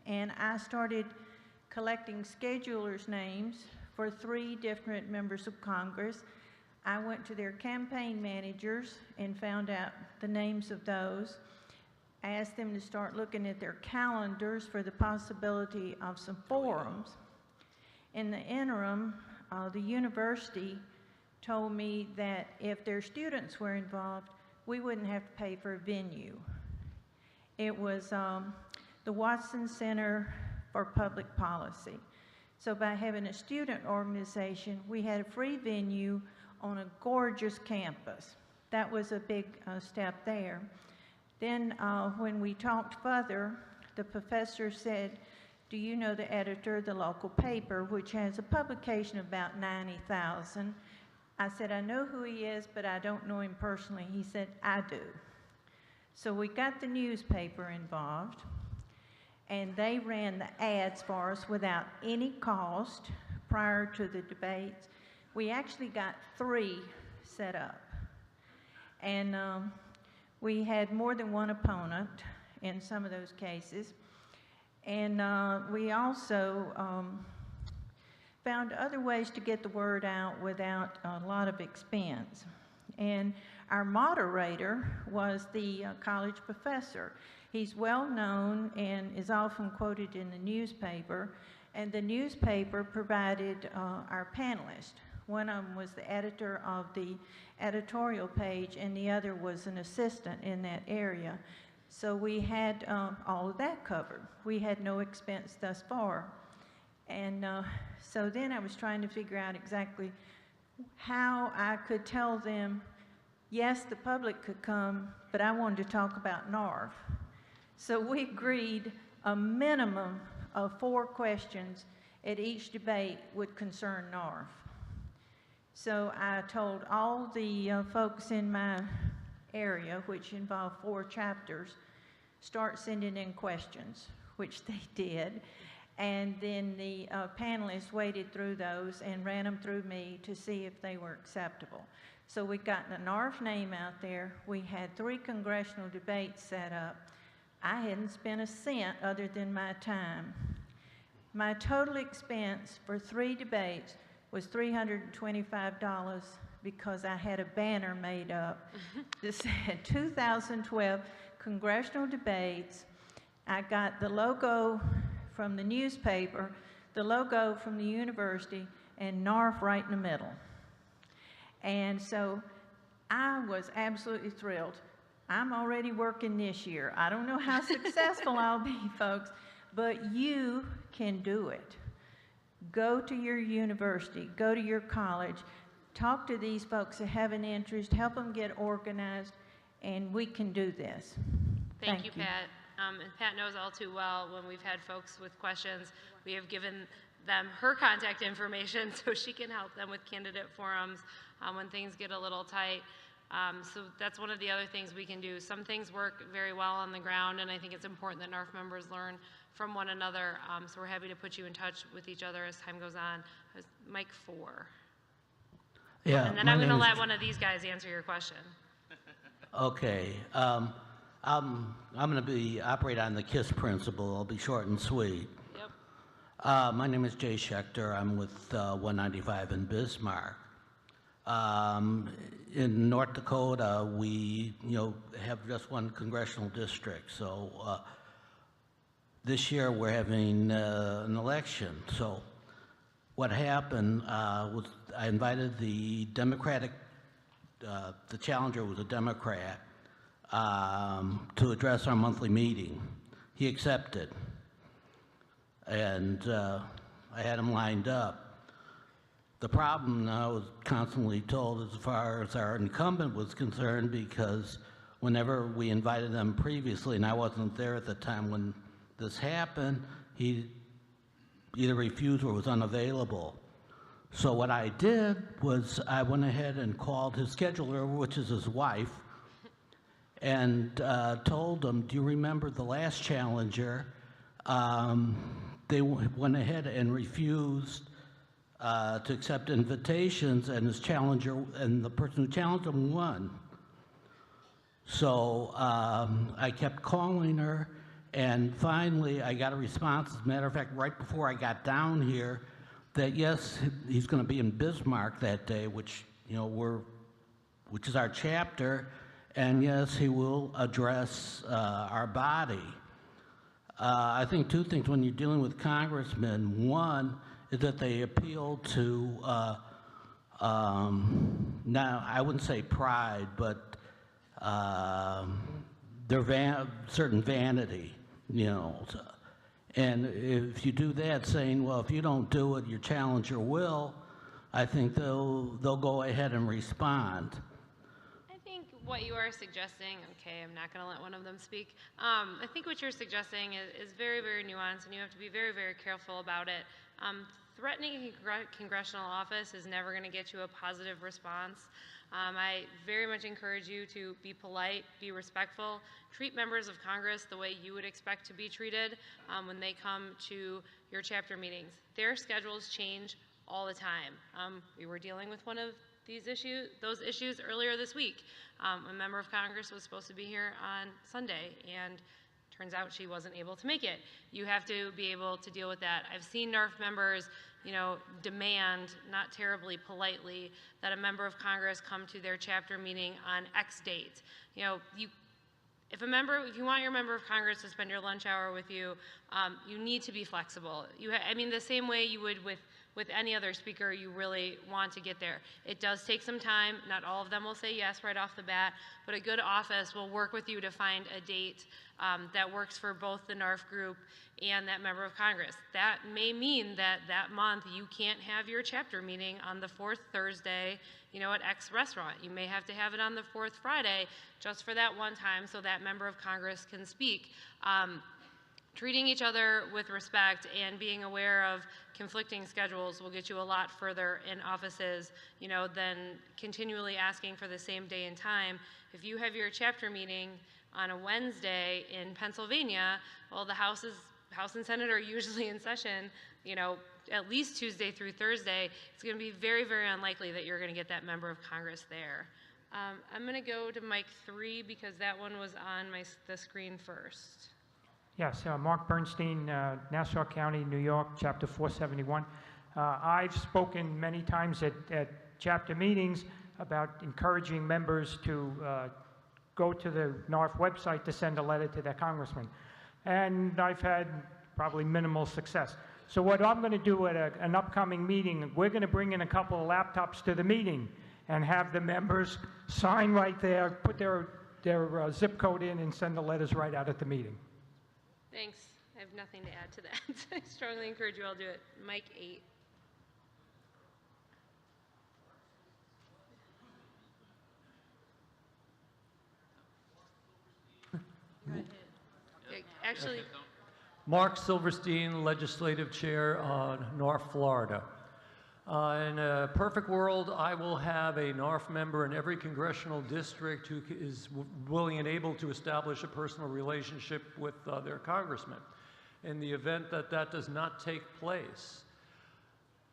and I started collecting schedulers' names for 3 different members of Congress. I went to their campaign managers and found out the names of those. I asked them to start looking at their calendars for the possibility of some forums. In the interim, the university told me that if their students were involved, we wouldn't have to pay for a venue. It was the Watson Center for Public Policy. So by having a student organization, we had a free venue on a gorgeous campus. That was a big step there. Then when we talked further, the professor said, do you know the editor of the local paper, which has a publication of about 90,000? I said, I know who he is, but I don't know him personally. He said, I do. So we got the newspaper involved, and they ran the ads for us without any cost prior to the debates. We actually got 3 set up. And we had more than one opponent in some of those cases. And we also found other ways to get the word out without a lot of expense. And our moderator was the college professor. He's well known and is often quoted in the newspaper, and the newspaper provided our panelists. One of them was the editor of the editorial page, and the other was an assistant in that area. So we had all of that covered. We had no expense thus far. And so then I was trying to figure out exactly how I could tell them, yes, the public could come, but I wanted to talk about NARFE. So we agreed a minimum of 4 questions at each debate would concern NARFE. So I told all the folks in my area, which involved 4 chapters, start sending in questions, which they did. And then the panelists waded through those and ran them through me to see if they were acceptable. So we got the NARFE name out there. We had 3 congressional debates set up. I hadn't spent a cent other than my time. My total expense for 3 debates was $325 because I had a banner made up that said 2012 congressional debates. I got the logo from the newspaper, the logo from the university, and NARFE right in the middle. And so I was absolutely thrilled. I'm already working this year. I don't know how successful I'll be, folks, but you can do it. Go to your university, go to your college, talk to these folks that have an interest, help them get organized, and we can do this. Thank you, Pat. And Pat knows all too well when we've had folks with questions, we have given them her contact information so she can help them with candidate forums when things get a little tight. So that's one of the other things we can do. Some things work very well on the ground, and I think it's important that NARFE members learn from one another. So we're happy to put you in touch with each other as time goes on. Mike 4. Yeah. And then I'm going to let one of these guys answer your question. Okay. I'm going to operate on the KISS principle. I'll be short and sweet. Yep. My name is Jay Schechter. I'm with 195 in Bismarck. In North Dakota, we have just one congressional district. So this year we're having an election. So what happened was I invited the Democratic, the challenger was a Democrat, to address our monthly meeting. He accepted, and I had him lined up. The problem I was constantly told as far as our incumbent was concerned, because whenever we invited them previously, and I wasn't there at the time when this happened, he either refused or was unavailable. So what I did was I went ahead and called his scheduler, which is his wife, and told him, do you remember the last challenger? They went ahead and refused to accept invitations, and his challenger, and the person who challenged him won. So I kept calling her, and finally I got a response. As a matter of fact, right before I got down here, that yes, he's going to be in Bismarck that day, which which is our chapter, and yes, he will address our body. I think 2 things when you're dealing with congressmen. One is that they appeal to, now I wouldn't say pride, but their certain vanity, and if you do that, saying, well, if you don't do it, your challenger will, I think they'll go ahead and respond. I think what you are suggesting, okay, I'm not going to let one of them speak. I think what you're suggesting is very, very nuanced, and you have to be very, very careful about it. Threatening a congressional office is never going to get you a positive response. I very much encourage you to be polite, be respectful, treat members of Congress the way you would expect to be treated when they come to your chapter meetings. Their schedules change all the time. We were dealing with one of those issues earlier this week. A member of Congress was supposed to be here on Sunday and Turns out she wasn't able to make it. You have to be able to deal with that. I've seen NARFE members, demand, not terribly politely, that a member of Congress come to their chapter meeting on X date. If you want your member of Congress to spend your lunch hour with you, you need to be flexible. The same way you would with any other speaker, you really want to get there. It does take some time. Not all of them will say yes right off the bat, but a good office will work with you to find a date that works for both the NARFE group and that member of Congress. That may mean that month you can't have your chapter meeting on the fourth Thursday, at X restaurant. You may have to have it on the fourth Friday just for that one time so that member of Congress can speak. Treating each other with respect and being aware of conflicting schedules will get you a lot further in offices, than continually asking for the same day and time. If you have your chapter meeting on a Wednesday in Pennsylvania, well, the House and Senate are usually in session, at least Tuesday through Thursday. It's going to be very, very unlikely that you're going to get that member of Congress there. I'm going to go to mic 3 because that one was on the screen first. Yes, Mark Bernstein, Nassau County, New York, Chapter 471. I've spoken many times at chapter meetings about encouraging members to go to the NARFE website to send a letter to their congressman. And I've had probably minimal success. So what I'm going to do at an upcoming meeting, we're going to bring in a couple of laptops to the meeting and have the members sign right there, put their zip code in, and send the letters right out at the meeting. Thanks. I have nothing to add to that. I strongly encourage you all to do it. Mic 8. Actually, Mark Silverstein, Legislative Chair on NARFE, Florida. In a perfect world, I will have a NARFE member in every congressional district who is willing and able to establish a personal relationship with their congressman. In the event that that does not take place,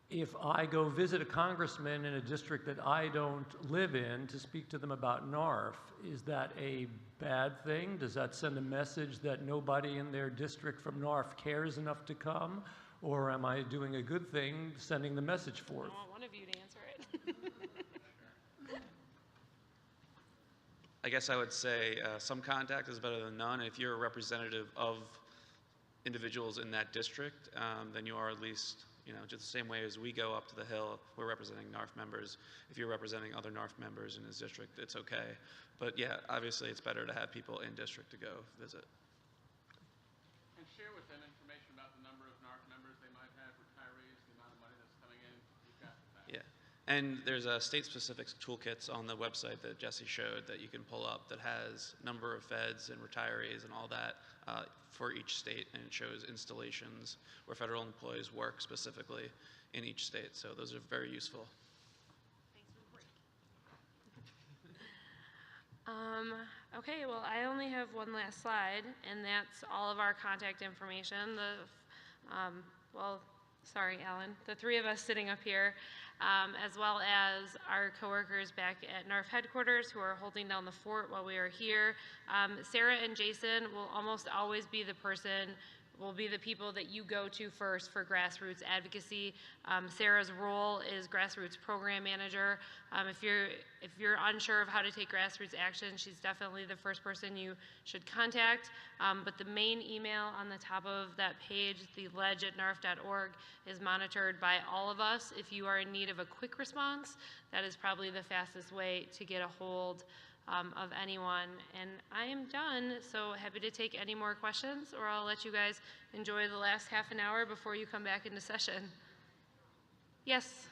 if I go visit a congressman in a district that I don't live in to speak to them about NARFE, is that a bad thing? Does that send a message that nobody in their district from NARFE cares enough to come? Or am I doing a good thing sending the message forth? I want one of you to answer it. I guess I would say some contact is better than none. If you're a representative of individuals in that district, then you are at least, just the same way as we go up to the Hill, we're representing NARFE members. If you're representing other NARFE members in his district, it's okay. But yeah, obviously it's better to have people in district to go visit. And share with them information about the number of NARFE members they might have, retirees, the amount of money that's coming in. You've got that. Yeah, and there's state-specific toolkits on the website that Jesse showed that you can pull up that has number of feds and retirees and all that for each state, and it shows installations where federal employees work specifically in each state. So those are very useful. Okay, well, I only have one last slide, and that's all of our contact information. Sorry, Alan, the 3 of us sitting up here, as well as our coworkers back at NARFE headquarters who are holding down the fort while we are here. Sarah and Jason will almost always be the people that you go to first for grassroots advocacy. Sarah's role is grassroots program manager. If you're unsure of how to take grassroots action, she's definitely the first person you should contact. But the main email on the top of that page, the ledge@narfe.org, is monitored by all of us. If you are in need of a quick response, that is probably the fastest way to get a hold of anyone. And I am done, so happy to take any more questions, or I'll let you guys enjoy the last half an hour before you come back into session. Yes?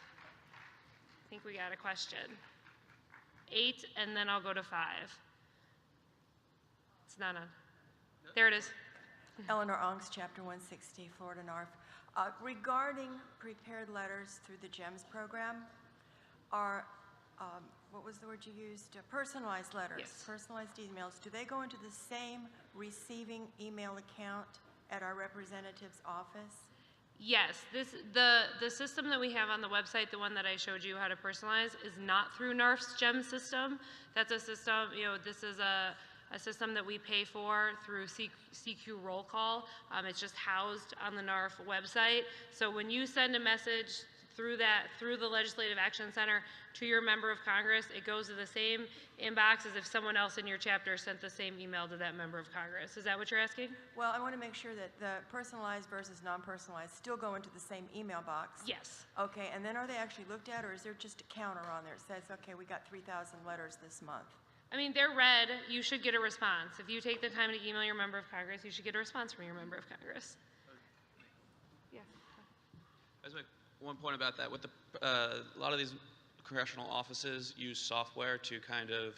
I think we got a question. 8, and then I'll go to 5. It's not on. There it is. Eleanor Onks, Chapter 160, Florida NARFE. Regarding prepared letters through the GEMS program, are what was the word you used? Personalized letters, yes. Personalized emails. Do they go into the same receiving email account at our representative's office? Yes, the system that we have on the website, the one that I showed you how to personalize, is not through NARFE's GEM system. That's a system, this is a a system that we pay for through CQ Roll Call. It's just housed on the NARFE website. So when you send a message through the Legislative Action Center to your member of Congress, it goes to the same inbox as if someone else in your chapter sent the same email to that member of Congress. Is that what you're asking? Well, I want to make sure that the personalized versus non-personalized still go into the same email box. Yes. Okay, and then are they actually looked at, or is there just a counter on there that says, okay, we got 3,000 letters this month? I mean, they're read. You should get a response. If you take the time to email your member of Congress, you should get a response from your member of Congress. Yeah. I just make one point about that. With a lot of these congressional offices use software to kind of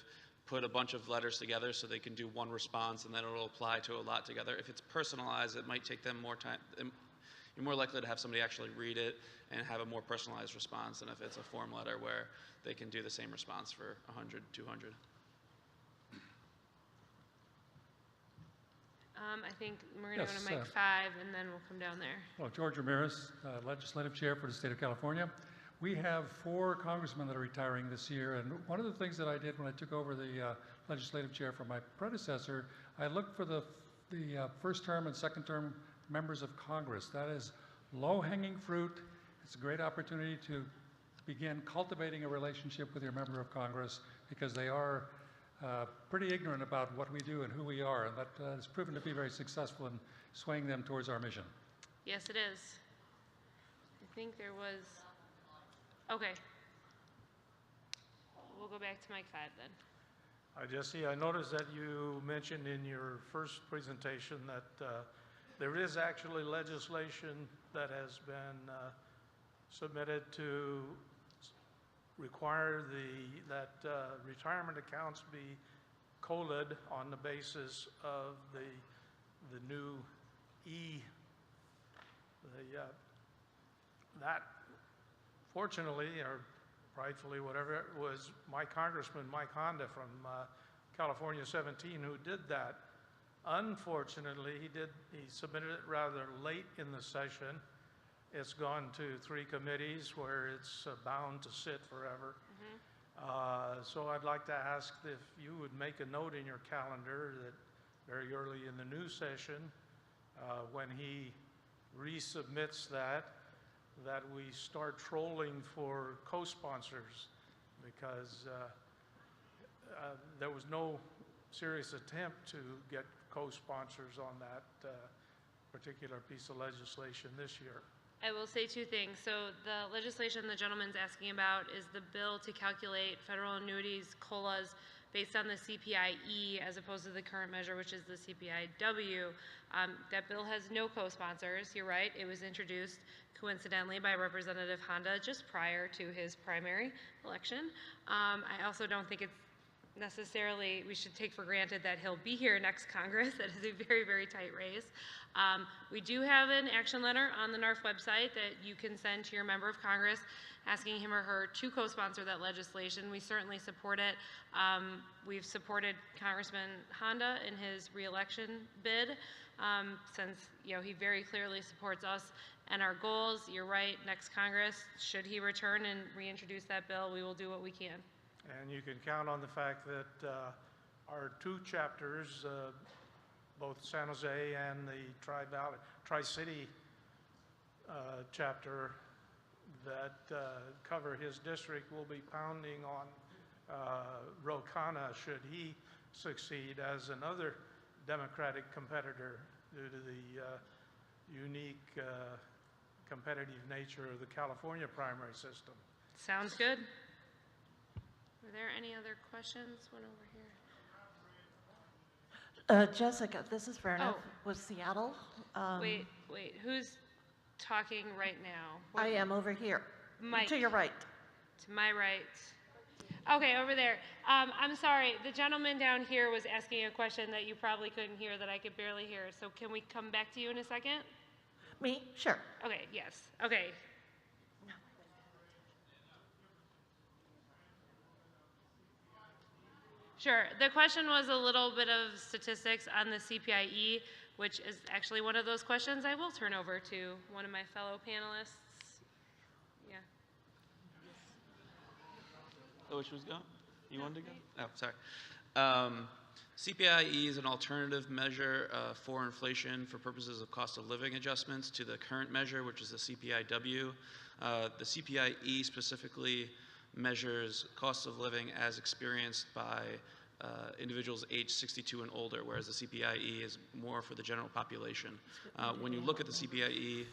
put a bunch of letters together so they can do one response and then it'll apply to a lot together. If it's personalized, it might take them more time. You're more likely to have somebody actually read it and have a more personalized response than if it's a form letter where they can do the same response for 100, 200. I think we're going to Yes, go to mic 5, and then we'll come down there. Well, George Ramirez, Legislative Chair for the State of California. We have 4 congressmen that are retiring this year, and one of the things that I did when I took over the Legislative Chair from my predecessor, I looked for the first term and second term members of Congress. That is low-hanging fruit. It's a great opportunity to begin cultivating a relationship with your member of Congress because they are pretty ignorant about what we do and who we are, and that has proven to be very successful in swaying them towards our mission. Yes, it is. I think there was... Okay. We'll go back to mic 5 then. Hi, Jesse. I noticed that you mentioned in your first presentation that there is actually legislation that has been submitted to require that retirement accounts be coded on the basis of the new that fortunately or rightfully whatever it was my congressman Mike Honda from California 17 who did that. Unfortunately, he submitted it rather late in the session. It's gone to 3 committees where it's bound to sit forever. So I'd like to ask if you would make a note in your calendar that very early in the new session, when he resubmits that we start trolling for co-sponsors because there was no serious attempt to get co-sponsors on that particular piece of legislation this year. I will say 2 things. So the legislation the gentleman's asking about is the bill to calculate federal annuities, COLAs, based on the CPI-E as opposed to the current measure, which is the CPI-W. That bill has no co-sponsors. You're right. It was introduced coincidentally by Representative Honda just prior to his primary election. I also don't think it's necessarily we should take for granted that he'll be here next Congress. That is a very, very tight race. We do have an action letter on the NARFE website that you can send to your member of Congress asking him or her to co-sponsor that legislation. We certainly support it. We've supported Congressman Honda in his re-election bid since he very clearly supports us and our goals. You're right, next Congress, should he return and reintroduce that bill, we will do what we can. And you can count on the fact that our 2 chapters, both San Jose and the Tri-City chapter that cover his district will be pounding on Ro Khanna should he succeed as another Democratic competitor due to the unique competitive nature of the California primary system. Sounds good. Are there any other questions? One over here. Jessica, this is Verna with Seattle. Wait, who's talking right now? I am over here. Mike. To your right. To my right. Okay, over there. I'm sorry, the gentleman down here was asking a question that you probably couldn't hear that I could barely hear. So can we come back to you in a second? Me? Sure. Okay, yes. Okay. Sure. The question was a little bit of statistics on the CPI-E, which is actually one of those questions I will turn over to one of my fellow panelists. Yeah. Oh, which was going? You wanted to go? Oh, sorry. CPIE is an alternative measure for inflation for purposes of cost of living adjustments to the current measure, which is the CPIW. The CPIE specifically measures cost of living as experienced by individuals aged 62 and older, whereas the CPIE is more for the general population. When you look at the CPIE,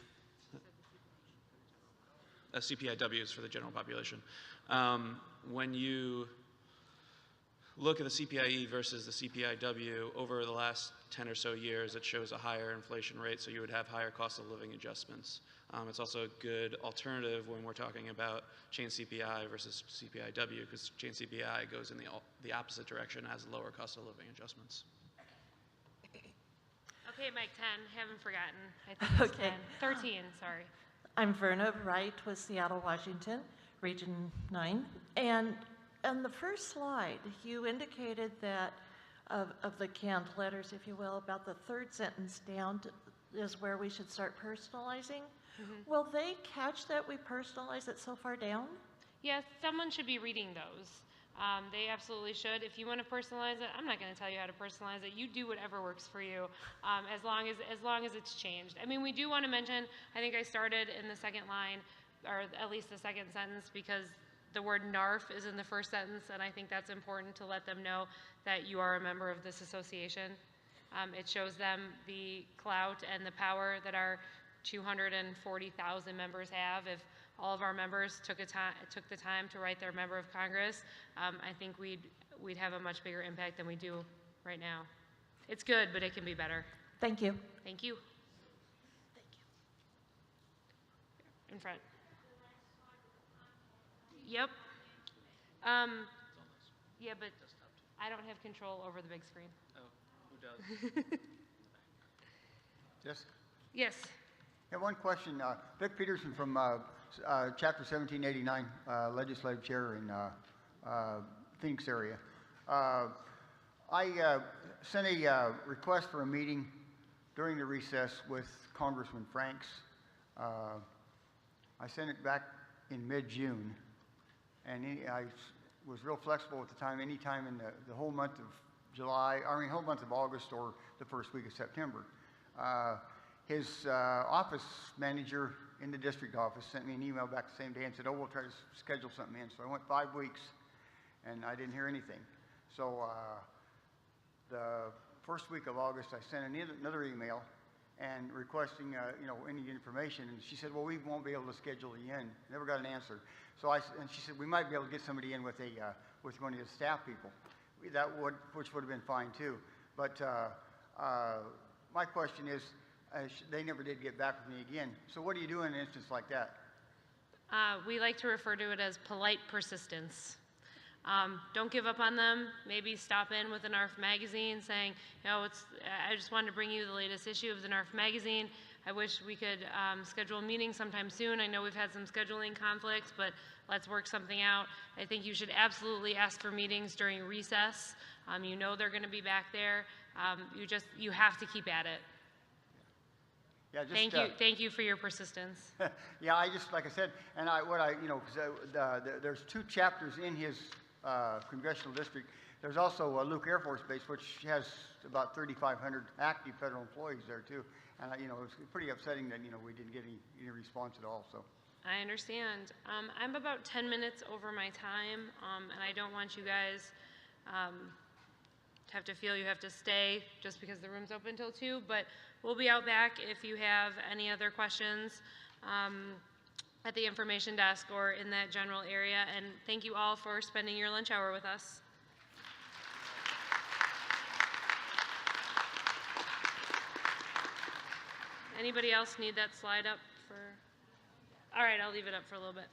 CPIW is for the general population. When you look at the CPIE versus the CPIW over the last 10 or so years, it shows a higher inflation rate, so you would have higher cost of living adjustments. It's also a good alternative when we're talking about chain CPI versus CPIW, because chain CPI goes in the opposite direction, has lower cost of living adjustments. Okay, Mike, 10, haven't forgotten. I think it's Okay. 10. 13, sorry. I'm Verna Wright with Seattle, Washington, Region 9. And on the first slide, you indicated that of the canned letters, if you will, about the third sentence down is where we should start personalizing. Will they catch that we personalize it so far down? Yes, someone should be reading those. They absolutely should. If you want to personalize it, I'm not going to tell you how to personalize it. You do whatever works for you, as long as it's changed. I mean, we do want to mention, I think I started in the second line, or at least the second sentence, because the word NARFE is in the first sentence, and I think that's important to let them know that you are a member of this association. It shows them the clout and the power that our 240,000 members have. If all of our members took the time to write their member of Congress, I think we'd have a much bigger impact than we do right now. It's good, but it can be better. Thank you. Thank you. In front. Yep. Yeah, but I don't have control over the big screen. Oh, who does? Yes? Yes. Yeah, one question. Vic Peterson from Chapter 1789, Legislative Chair in Phoenix area. I sent a request for a meeting during the recess with Congressman Franks. I sent it back in mid-June, and I was real flexible at the time, any time in the whole month of whole month of August or the first week of September. His office manager in the district office sent me an email back the same day and said, oh, we'll try to schedule something in. So I went 5 weeks, and I didn't hear anything. So the first week of August, I sent another email and requesting, any information. And she said, well, we won't be able to schedule you in. Never got an answer. So and she said, we might be able to get somebody in with one of the staff people. Which would have been fine too. But my question is, they never did get back with me again. So what do you do in an instance like that? We like to refer to it as polite persistence. Don't give up on them. Maybe stop in with the NARFE magazine saying, I just wanted to bring you the latest issue of the NARFE magazine. I wish we could schedule a meeting sometime soon. I know we've had some scheduling conflicts, but let's work something out. I think you should absolutely ask for meetings during recess. You know they're going to be back there. You have to keep at it. Yeah, just, thank you for your persistence. Yeah, like I said, and there's 2 chapters in his congressional district. There's also Luke Air Force Base, which has about 3,500 active federal employees there too. And it's pretty upsetting that we didn't get any response at all. So. I understand. I'm about 10 minutes over my time, and I don't want you guys have to feel you have to stay just because the room's open till 2, but we'll be out back if you have any other questions at the information desk or in that general area. And thank you all for spending your lunch hour with us. Anybody else need that slide up for? All right, I'll leave it up for a little bit.